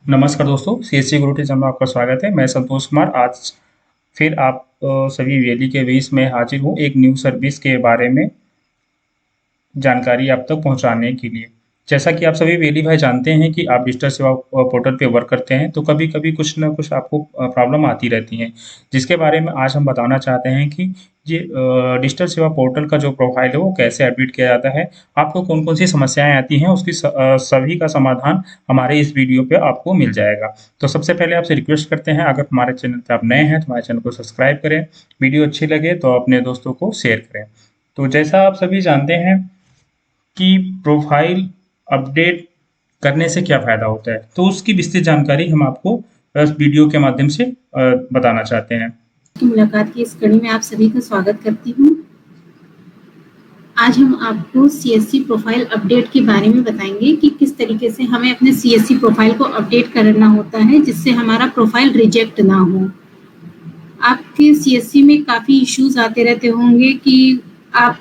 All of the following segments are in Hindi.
नमस्कार दोस्तों, सीएससी गुरु टीचर में आपका स्वागत है। मैं संतोष कुमार आज फिर आप सभी वेली के बीच में हाजिर हूँ एक न्यू सर्विस के बारे में जानकारी आप तक पहुँचाने के लिए। जैसा कि आप सभी वेली भाई जानते हैं कि आप डिजिटल सेवा पोर्टल पे वर्क करते हैं, तो कभी-कभी कुछ न कुछ आपको प्रॉब्लम आती रहती हैं, जिसके बारे में आज हम बताना चाहते हैं कि ये डिजिटल सेवा पोर्टल का जो प्रोफ़ाइल है, वो कैसे अपडेट किया जाता है, आपको कौन-कौन सी समस्याएँ आती हैं, उसकी सभी का समाधान हमारे इस वीडियो पे आपको मिल जाएगा। तो सबसे पहले आपसे रिक्वेस्ट करते हैं, अगर हमारे चैनल पे आप नए हैं, तो हमारे चैनल को सब्सक्राइब करें, वीडियो अच्छी लगे तो अपने दोस्तों को शेयर करें। तो जैसा आप सभी जानते हैं कि प्रोफाइल अपडेट करने से क्या फ़ायदा होता है, तो उसकी विस्तृत जानकारी हम आपको इस वीडियो के माध्यम से बताना चाहते हैं। की मुलाकात की इस कड़ी में आप सभी का स्वागत करती हूँ। आज हम आपको सीएससी प्रोफाइल अपडेट के बारे में बताएंगे कि किस तरीके से हमें अपने सीएससी प्रोफाइल को अपडेट करना होता है जिससे हमारा प्रोफाइल रिजेक्ट ना हो। आपके सीएससी में काफ़ी इश्यूज आते रहते होंगे कि आप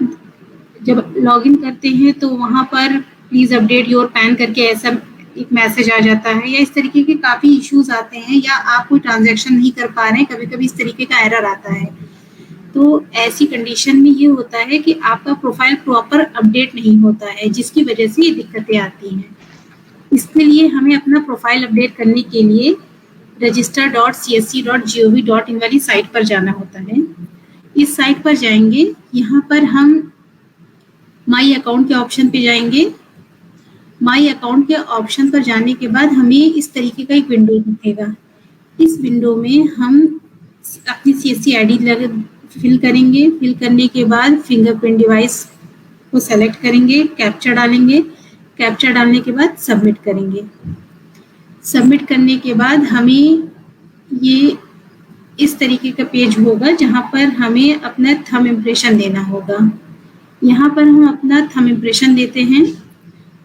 जब लॉगिन करते हैं तो वहाँ पर प्लीज़ अपडेट योर पैन करके ऐसा एक मैसेज आ जाता है, या इस तरीके के काफ़ी इश्यूज आते हैं, या आप कोई ट्रांजैक्शन नहीं कर पा रहे हैं, कभी-कभी इस तरीके का एरर आता है। तो ऐसी कंडीशन में ये होता है कि आपका प्रोफाइल प्रॉपर अपडेट नहीं होता है, जिसकी वजह से ये दिक्कतें आती हैं। इसके लिए हमें अपना प्रोफाइल अपडेट करने के लिए register.csc.gov.in वाली साइट पर जाना होता है। इस साइट पर जाएंगे, यहाँ पर हम माई अकाउंट के ऑप्शन पे जाएंगे। माई अकाउंट के ऑप्शन पर जाने के बाद हमें इस तरीके का एक विंडो दिखेगा। इस विंडो में हम अपनी सीएससी आईडी फिल करेंगे। फिल करने के बाद फिंगरप्रिंट डिवाइस को सेलेक्ट करेंगे, कैप्चा डालेंगे। कैप्चा डालने के बाद सबमिट करेंगे। सबमिट करने के बाद हमें ये इस तरीके का पेज होगा जहाँ पर हमें अपना थंब इम्प्रेशन देना होगा। यहाँ पर हम अपना थंब इम्प्रेशन देते हैं।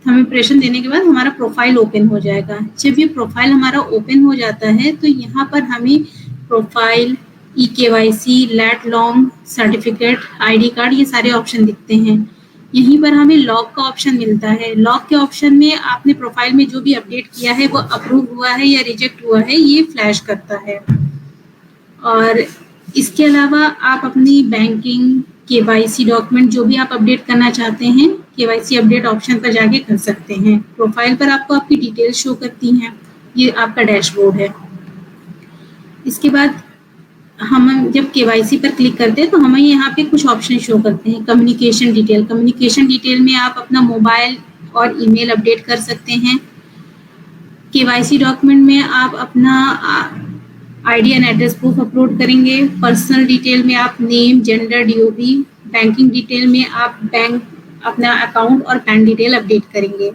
थंब इम्प्रेशन देने के बाद हमारा प्रोफाइल ओपन हो जाएगा। जब ये प्रोफाइल हमारा ओपन हो जाता है तो यहाँ पर हमें profile, e KYC, lat long certificate, ID card, ये सारे ऑप्शन दिखते हैं। यहीं पर हमें लॉग का ऑप्शन मिलता है। लॉग के ऑप्शन में आपने प्रोफाइल में जो भी अपडेट किया है वो अप्रूव हुआ है या रिजेक्ट हुआ है, ये फ्लैश करता है। और इसके अलावा आप अपनी बैंकिंग, केवाईसी डॉक्यूमेंट जो भी आप अपडेट करना चाहते हैं, केवाईसी अपडेट ऑप्शन पर जाके कर सकते हैं। प्रोफाइल पर आपको आपकी डिटेल्स शो करती हैं। ये आपका डैशबोर्ड है। इसके बाद हम जब केवाईसी पर क्लिक करते हैं तो हमें यहाँ पे कुछ ऑप्शन शो करते हैं। कम्युनिकेशन डिटेल, कम्युनिकेशन डिटेल में आप अपना मोबाइल और ईमेल अपडेट कर सकते हैं। केवाईसी डॉक्यूमेंट में आप अपना ID and address proof upload करेंगे। पर्सनल डिटेल में आप name, gender, DOB. Banking detail में आप बैंक, अपना अकाउंट और पैन डिटेल अपडेट करेंगे।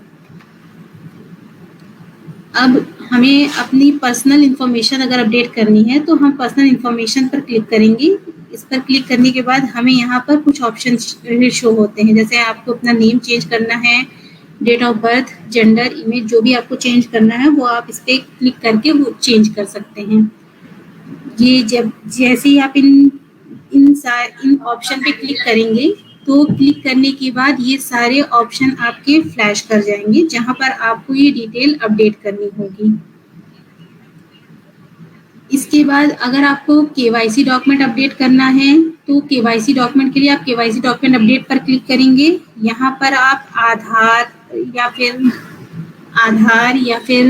अब हमें अपनी पर्सनल इंफॉर्मेशन अगर अपडेट करनी है तो हम पर्सनल इंफॉर्मेशन पर क्लिक करेंगे। इस पर क्लिक करने के बाद हमें यहाँ पर कुछ ऑप्शन शो होते हैं, जैसे आपको अपना नेम चेंज करना है, date of birth, gender, image, जो भी आपको चेंज करना है वो आप इस पर क्लिक करके वो चेंज कर सकते हैं। ये जब जैसे ही आप इन ऑप्शन पे क्लिक करेंगे तो क्लिक करने के बाद ये सारे ऑप्शन आपके फ्लैश कर जाएंगे जहां पर आपको ये डिटेल अपडेट करनी होगी। इसके बाद अगर आपको केवाईसी डॉक्यूमेंट अपडेट करना है तो केवाईसी डॉक्यूमेंट के लिए आप केवाईसी डॉक्यूमेंट अपडेट पर क्लिक करेंगे। यहाँ पर आप आधार या फिर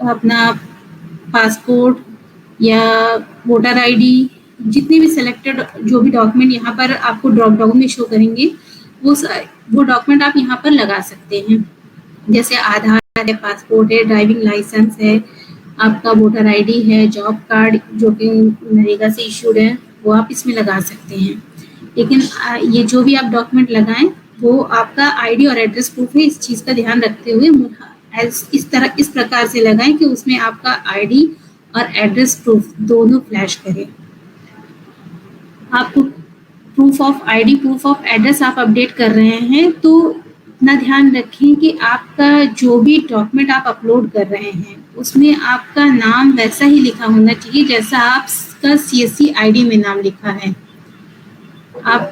अपना पासपोर्ट या वोटर आईडी, जितने भी सिलेक्टेड जो भी डॉक्यूमेंट यहाँ पर आपको ड्रॉप डाउन में शो करेंगे वो डॉक्यूमेंट आप यहाँ पर लगा सकते हैं। जैसे आधार है, पासपोर्ट है, ड्राइविंग लाइसेंस है, आपका वोटर आईडी है, जॉब कार्ड जो कि नरेगा से इशूड है, वो आप इसमें लगा सकते हैं। लेकिन ये जो भी आप डॉक्यूमेंट लगाएं वो आपका आईडी और एड्रेस प्रूफ है। इस चीज़ का ध्यान रखते हुए इस प्रकार से लगाएं कि उसमें आपका आईडी और एड्रेस प्रूफ दोनों फ्लैश करें। आपको proof of ID, proof of address आप अपडेट कर रहे हैं तो इतना ध्यान रखें कि आपका जो भी डॉक्यूमेंट आप अपलोड कर रहे हैं उसमें आपका नाम वैसा ही लिखा होना चाहिए जैसा आपका सीएससी आईडी में नाम लिखा है। आप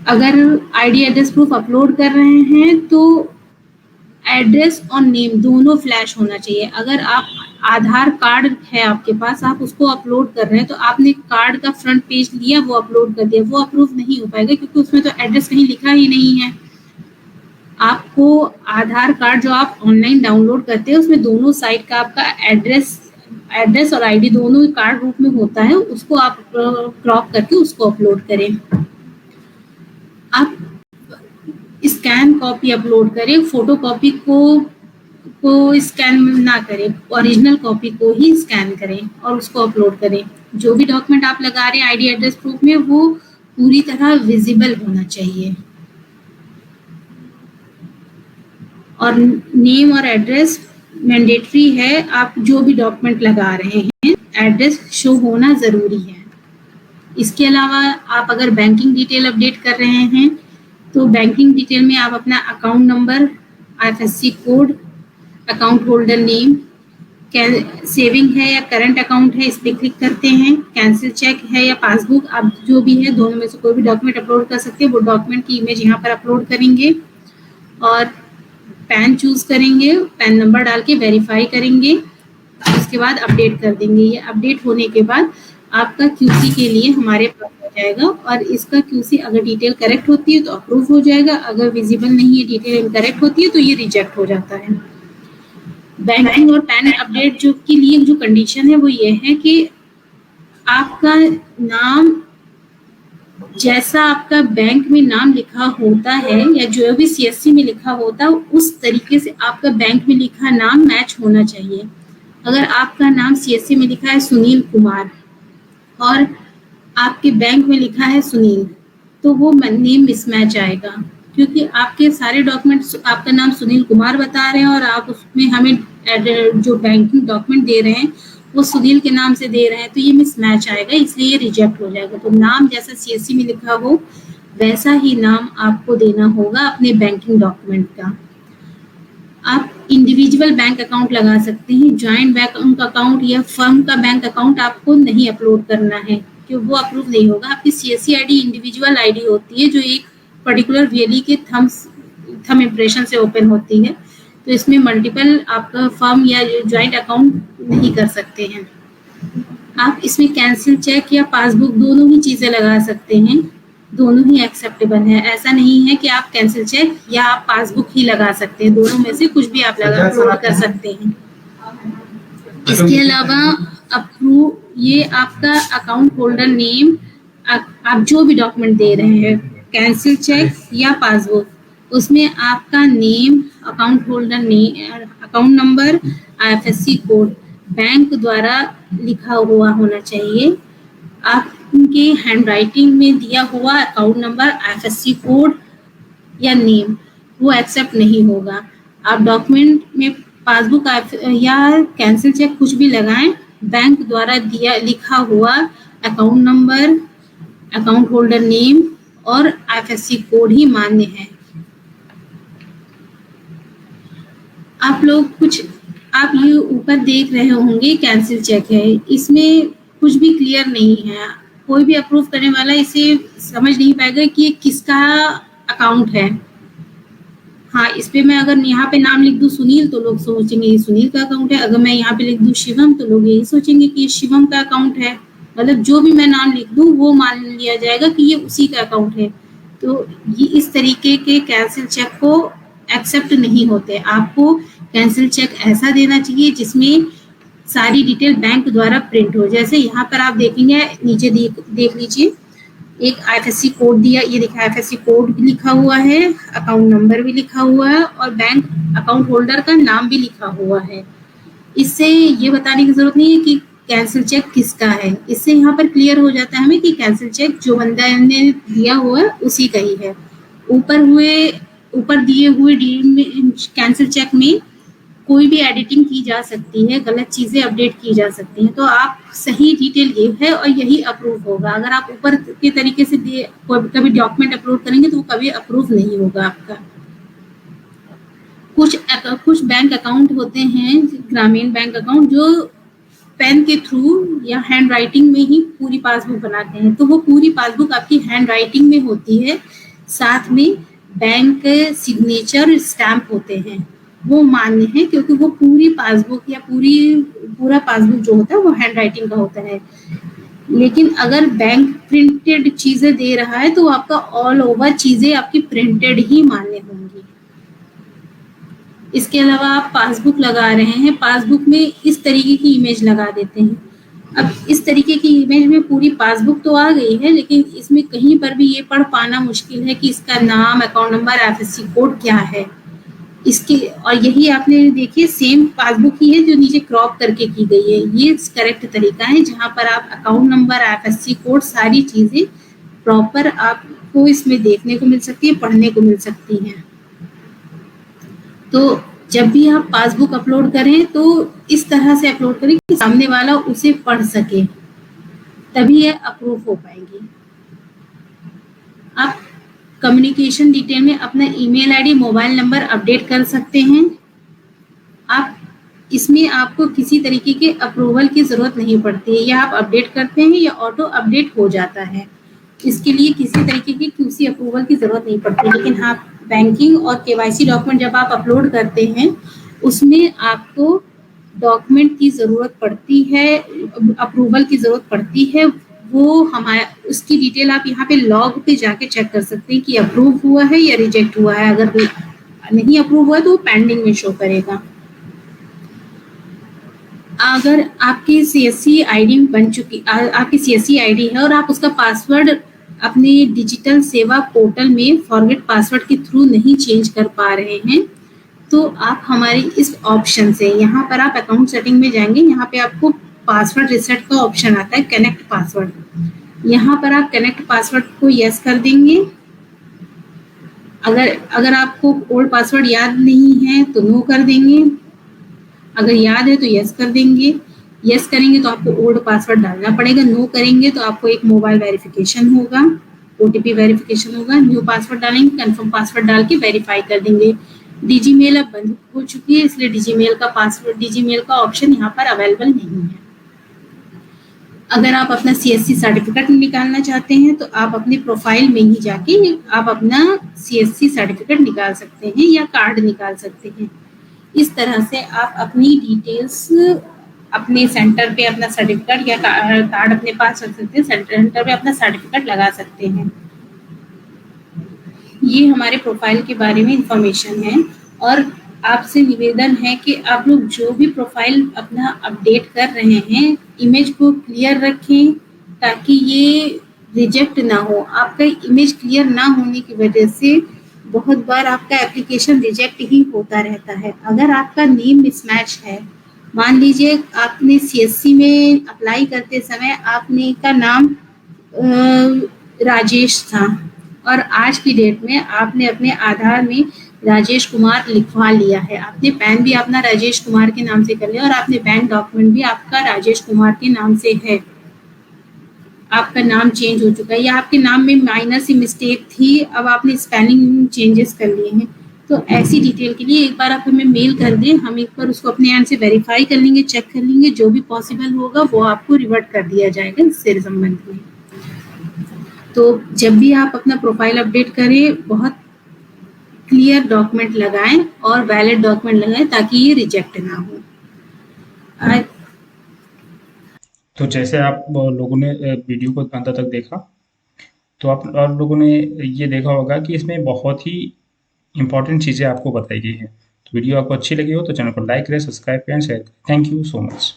अगर आईडी एड्रेस प्रूफ अपलोड कर रहे हैं तो एड्रेस और नेम दोनों फ्लैश होना चाहिए। अगर आप आधार कार्ड है आपके पास, आप उसको अपलोड कर रहे हैं, तो आपने कार्ड का फ्रंट पेज लिया, वो अपलोड कर दिया, वो अप्रूव नहीं हो पाएगा क्योंकि उसमें तो एड्रेस कहीं लिखा ही नहीं है। आपको आधार कार्ड जो आप ऑनलाइन डाउनलोड करते हैं उसमें दोनों साइड का आपका एड्रेस और आईडी दोनों कार्ड रूप में होता है, उसको आप क्रॉप करके उसको अपलोड करें। आप स्कैन कॉपी अपलोड करें, फोटो कॉपी को स्कैन ना करें, ओरिजिनल कॉपी को ही स्कैन करें और उसको अपलोड करें। जो भी डॉक्यूमेंट आप लगा रहे हैं आईडी एड्रेस प्रूफ में, वो पूरी तरह विजिबल होना चाहिए। और नेम और एड्रेस मैंडेटरी है, आप जो भी डॉक्यूमेंट लगा रहे हैं एड्रेस शो होना ज़रूरी है। इसके अलावा आप अगर बैंकिंग डिटेल अपडेट कर रहे हैं तो बैंकिंग डिटेल में आप अपना account number, IFSC code, account holder name, saving है या करंट अकाउंट है इस पर क्लिक करते हैं, कैंसिल चेक है या पासबुक, आप जो भी है दोनों में से कोई भी डॉक्यूमेंट अपलोड कर सकते हैं। वो डॉक्यूमेंट की इमेज यहाँ पर अपलोड करेंगे और पैन चूज करेंगे, पैन नंबर डाल के वेरीफाई करेंगे, उसके बाद अपडेट कर देंगे। ये अपडेट होने के बाद आपका QC के लिए हमारे पास हो जाएगा और इसका QC अगर डिटेल करेक्ट होती है तो अप्रूव हो जाएगा, अगर विजिबल नहीं है, डिटेल इनकरेक्ट होती है तो ये रिजेक्ट हो जाता है। बैंकिंग और पैन अपडेट जो के लिए जो कंडीशन है वो ये है कि आपका नाम जैसा आपका बैंक में नाम लिखा होता है या जो भी CSC में लिखा होता है उस तरीके से आपका बैंक में लिखा नाम मैच होना चाहिए। अगर आपका नाम CSC में लिखा है सुनील कुमार और आपके बैंक में लिखा है सुनील, तो वो नेम मिसमैच आएगा क्योंकि आपके सारे डॉक्यूमेंट्स आपका नाम सुनील कुमार बता रहे हैं और आप उसमें हमें जो बैंकिंग डॉक्यूमेंट दे रहे हैं वो सुनील के नाम से दे रहे हैं, तो ये मिसमैच आएगा, इसलिए ये रिजेक्ट हो जाएगा। तो नाम जैसा CSC में लिखा हो वैसा ही नाम आपको देना होगा अपने बैंकिंग डॉक्यूमेंट का। आप इंडिविजुअल बैंक अकाउंट लगा सकते हैं, जॉइंट बैंक अकाउंट या फर्म का बैंक अकाउंट आपको नहीं अपलोड करना है क्योंकि वो अप्रूव नहीं होगा। आपकी CSC ID इंडिविजुअल ID होती है जो एक पर्टिकुलर वैली के थम इम्प्रेशन से ओपन होती है, तो इसमें मल्टीपल आपका फर्म या जॉइंट अकाउंट नहीं कर सकते हैं। आप इसमें कैंसिल चेक या पासबुक दोनों ही चीज़ें लगा सकते हैं, दोनों ही एक्सेप्टेबल है। ऐसा नहीं है कि आप कैंसिल चेक या आप पासबुक ही लगा सकते हैं, दोनों में से कुछ भी आप अपलोड कर सकते हैं। इसके अलावा अप्रूव ये आपका अकाउंट होल्डर नेम, आप जो भी डॉक्यूमेंट दे रहे हैं कैंसिल चेक या पासबुक, उसमें आपका name, account holder name, account number, IFSC code bank द्वारा लिखा हुआ होना चाहिए। आपके हैंडराइटिंग में दिया हुआ अकाउंट नंबर, IFSC कोड या नेम वो एक्सेप्ट नहीं होगा। आप डॉक्यूमेंट में पासबुक या कैंसिल चेक कुछ भी लगाएं, बैंक द्वारा दिया लिखा हुआ account number, account holder name और IFSC कोड ही मान्य है। आप ये ऊपर देख रहे होंगे कैंसिल चेक है, इसमें कुछ भी क्लियर नहीं है, कोई भी अप्रूव करने वाला इसे समझ नहीं पाएगा कि ये किसका अकाउंट है। हाँ, इस पे मैं अगर यहाँ पे नाम लिख दूं सुनील तो लोग सोचेंगे ये सुनील का अकाउंट है, अगर मैं यहाँ पे लिख दूं शिवम तो लोग यही सोचेंगे कि ये शिवम का अकाउंट है। मतलब जो भी मैं नाम लिख दूं वो मान लिया जाएगा कि ये उसी का अकाउंट है। तो ये इस तरीके के कैंसिल चेक को एक्सेप्ट नहीं होते। आपको कैंसिल चेक ऐसा देना चाहिए जिसमें सारी डिटेल बैंक द्वारा प्रिंट हो। जैसे यहाँ पर आप देखेंगे नीचे देख लीजिए, एक IFSC कोड दिया, ये देखा IFSC कोड भी लिखा हुआ है, अकाउंट नंबर भी लिखा हुआ है और बैंक अकाउंट होल्डर का नाम भी लिखा हुआ है। इससे ये बताने की जरूरत नहीं है कि कैंसिल चेक किसका है, इससे यहाँ पर क्लियर हो जाता है हमें कि कैंसिल चेक जो बंदा ने दिया हुआ है उसी का ही है। ऊपर दिए हुए कैंसिल चेक में कोई भी एडिटिंग की जा सकती है, गलत चीजें अपडेट की जा सकती हैं, तो आप सही डिटेल ये है और यही अप्रूव होगा। अगर आप ऊपर के तरीके से कभी डॉक्यूमेंट अपलोड करेंगे तो वो कभी अप्रूव नहीं होगा आपका। कुछ बैंक अकाउंट होते हैं, ग्रामीण बैंक अकाउंट, जो पेन के थ्रू या हैंड राइटिंग में ही पूरी पासबुक बनाते हैं, तो वो पूरी पासबुक आपकी हैंड राइटिंग में होती है, साथ में बैंक सिग्नेचर स्टैम्प होते हैं। वो मान्य है, क्योंकि वो पूरी पासबुक या पूरा पासबुक जो होता है वो हैंड राइटिंग का होता है। लेकिन अगर बैंक प्रिंटेड चीजें दे रहा है तो आपका ऑल ओवर चीजें आपकी प्रिंटेड ही मान्य होंगी। इसके अलावा आप पासबुक लगा रहे हैं, पासबुक में इस तरीके की इमेज लगा देते हैं। अब इस तरीके की इमेज में पूरी पासबुक तो आ गई है, लेकिन इसमें कहीं पर भी ये पढ़ पाना मुश्किल है कि इसका नाम, अकाउंट नंबर, एफएससी कोड क्या है इसके। और यही आपने देखिए सेम पासबुक ही है जो नीचे क्रॉप करके की गई है। ये करेक्ट तरीका है जहां पर आप अकाउंट नंबर, एफएससी कोड, सारी चीजें प्रॉपर आपको इसमें देखने को मिल सकती है, पढ़ने को मिल सकती हैं। तो जब भी आप पासबुक अपलोड करें तो इस तरह से अपलोड करें कि सामने वाला उसे पढ़ सके, तभी यह अप्रूव हो पाएगी। आप कम्युनिकेशन डिटेल में अपना email ID, mobile number update कर सकते हैं। आप इसमें आपको किसी तरीके के अप्रूवल की जरूरत नहीं पड़ती है, या आप अपडेट करते हैं या ऑटो अपडेट हो जाता है। इसके लिए किसी तरीके की क्यूसी अप्रूवल की जरूरत नहीं पड़ती। लेकिन हाँ, बैंकिंग और केवाईसी डॉक्यूमेंट जब आप अपलोड करते हैं उसमें आपको डॉक्यूमेंट की जरूरत पड़ती है, अप्रूवल की जरूरत पड़ती है। वो हमारा उसकी डिटेल आप यहाँ पे लॉग पे जाके चेक कर सकते हैं कि अप्रूव हुआ है या रिजेक्ट हुआ है। अगर नहीं अप्रूव हुआ तो वो पेंडिंग में शो करेगा। अगर आपकी सीएससी आईडी बन चुकी, आपकी सीएससी आईडी है और आप उसका पासवर्ड अपने डिजिटल सेवा पोर्टल में फॉरगेट पासवर्ड के थ्रू नहीं चेंज कर पा रहे हैं, तो आप हमारे इस ऑप्शन से, यहाँ पर आप अकाउंट सेटिंग में जाएंगे, यहाँ पे आपको पासवर्ड रिसेट का ऑप्शन आता है, कनेक्ट पासवर्ड। यहाँ पर आप कनेक्ट पासवर्ड को यस कर देंगे। अगर आपको ओल्ड पासवर्ड याद नहीं है तो नो कर देंगे। अगर याद है तो यस कर देंगे। यस करेंगे तो आपको ओल्ड पासवर्ड डालना पड़ेगा। नो करेंगे तो आपको एक मोबाइल वेरिफिकेशन होगा, ओटीपी वेरिफिकेशन होगा। न्यू पासवर्ड डालेंगे, कंफर्म पासवर्ड डाल के वेरीफाई कर देंगे। डिजीमेल अब बंद हो चुकी है, इसलिए डिजीमेल का पासवर्ड, डिजीमेल का ऑप्शन यहाँ पर अवेलेबल नहीं है। अगर आप अपना सीएससी सर्टिफिकेट निकालना चाहते हैं तो आप अपनी प्रोफाइल में ही जाके आप अपना सीएससी सर्टिफिकेट निकाल सकते हैं या कार्ड निकाल सकते हैं। इस तरह से आप अपनी डिटेल्स अपने सेंटर पे अपना सर्टिफिकेट या कार्ड अपने पास रख सकते हैं, सेंटर पे अपना सर्टिफिकेट लगा सकते हैं। ये हमारे प्रोफाइल के बारे में इंफॉर्मेशन है। और आपसे निवेदन है कि आप लोग जो भी प्रोफाइल अपना अपडेट कर रहे हैं, इमेज को क्लियर रखें ताकि ये रिजेक्ट ना हो। आपका इमेज क्लियर ना होने की वजह से बहुत बार आपका एप्लीकेशन रिजेक्ट ही होता रहता है। अगर आपका नेम मिसमैच है, मान लीजिए आपने सीएससी में अप्लाई करते समय आपने का नाम राजेश था और आज की डेट में आपने अपने आधार में राजेश कुमार लिखवा लिया है, आपने पैन भी अपना राजेश कुमार के नाम से कर लिया और आपने बैंक डॉक्यूमेंट भी आपका राजेश कुमार के नाम से है, आपका नाम चेंज हो चुका है या आपके नाम में माइनर सी मिस्टेक थी, अब आपने स्पेलिंग चेंजेस कर लिए हैं, तो ऐसी डिटेल के लिए एक बार आप हमें मेल कर दें, हम एक बार उसको अपने एंड से वेरीफाई कर लेंगे, चेक कर लेंगे, जो भी पॉसिबल होगा वो आपको रिवर्ट कर दिया जाएगा इससे संबंध में। तो जब भी आप अपना प्रोफाइल अपडेट करें, बहुत क्लियर डॉक्यूमेंट लगाएं और वैलिड डॉक्यूमेंट लगाएं ताकि ये रिजेक्ट ना हो। तो जैसे आप लोगों ने वीडियो को अंत तक देखा, तो आप और लोगों ने ये देखा होगा कि इसमें बहुत ही इम्पोर्टेंट चीज़ें आपको बताई गई हैं। तो वीडियो आपको अच्छी लगी हो तो चैनल को लाइक करें, सब्सक्राइब करें, शेयर करें। Thank you so much.